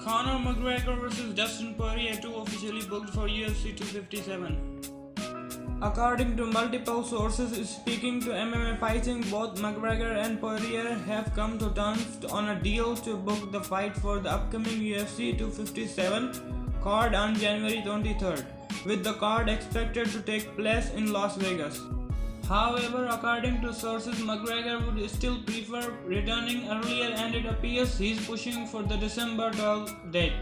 Conor McGregor vs Dustin Poirier 2 officially booked for UFC 257. According to multiple sources speaking to MMA Fighting, both McGregor and Poirier have come to terms on a deal to book the fight for the upcoming UFC 257 card on January 23rd, with the card expected to take place in Las Vegas. However, according to sources, McGregor would still prefer returning earlier, and it appears he's pushing for the December 12th date.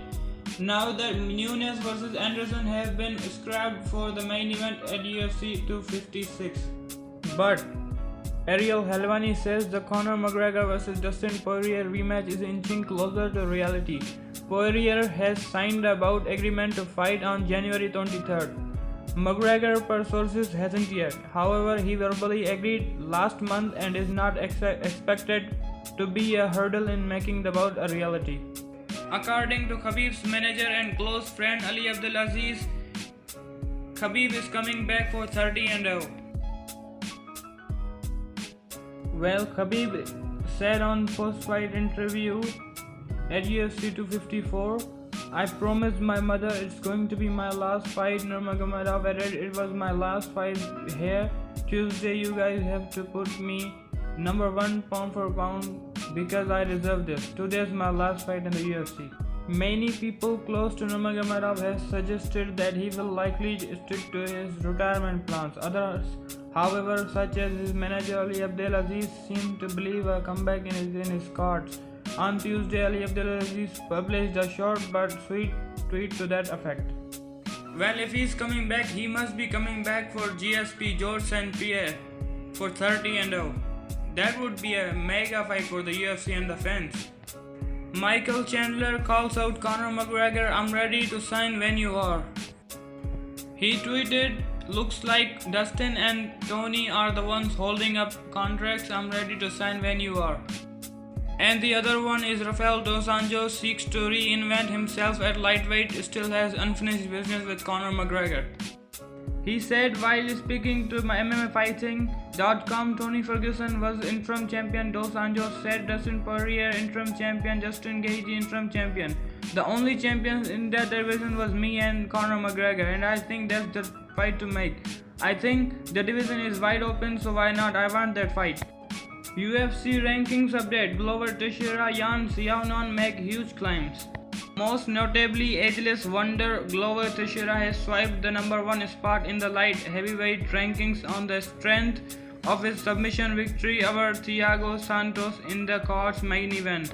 Now that Nunes vs Anderson have been scrapped for the main event at UFC 256. But Ariel Helwani says the Conor McGregor vs Dustin Poirier rematch is inching closer to reality. Poirier has signed a bout agreement to fight on January 23rd. McGregor, per sources, hasn't yet. However, he verbally agreed last month and is not expected to be a hurdle in making the bout a reality. According to Khabib's manager and close friend Ali Abdelaziz, Khabib is coming back for 30-0. Well, Khabib said on post-fight interview at UFC 254, "I promised my mother it's going to be my last fight." Nurmagomedov added, "It was my last fight here. Tuesday you guys have to put me number 1 pound for pound because I deserve this. Today's my last fight in the UFC." Many people close to Nurmagomedov have suggested that he will likely stick to his retirement plans. Others, however, such as his manager Ali Abdelaziz, seem to believe a comeback is in his cards. On Tuesday, Ali Abdelaziz published a short but sweet tweet to that effect. Well, if he's coming back, he must be coming back for GSP, George St. Pierre, for 30-0. That would be a mega fight for the UFC and the fans. Michael Chandler calls out Conor McGregor, "I'm ready to sign when you are." He tweeted, "Looks like Dustin and Tony are the ones holding up contracts. I'm ready to sign when you are." And the other one is Rafael Dos Anjos seeks to reinvent himself at lightweight, still has unfinished business with Conor McGregor. He said while speaking to MMAfighting.com, Tony Ferguson was interim champion, Dos Anjos said Dustin Poirier interim champion, Justin Gaethje interim champion. The only champions in that division was me and Conor McGregor, and I think that's the fight to make. I think the division is wide open, so why not? I want that fight. UFC rankings update. Glover Teixeira, Yan Xiaonan make huge climbs. Most notably, ageless wonder Glover Teixeira has swiped the number 1 spot in the light heavyweight rankings on the strength of his submission victory over Thiago Santos in the card's main event.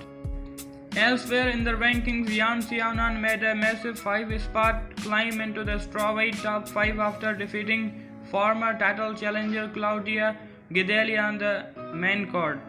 Elsewhere in the rankings, Yan Xiaonan made a massive 5-spot climb into the strawweight top 5 after defeating former title challenger Claudia Gadelha on the main card.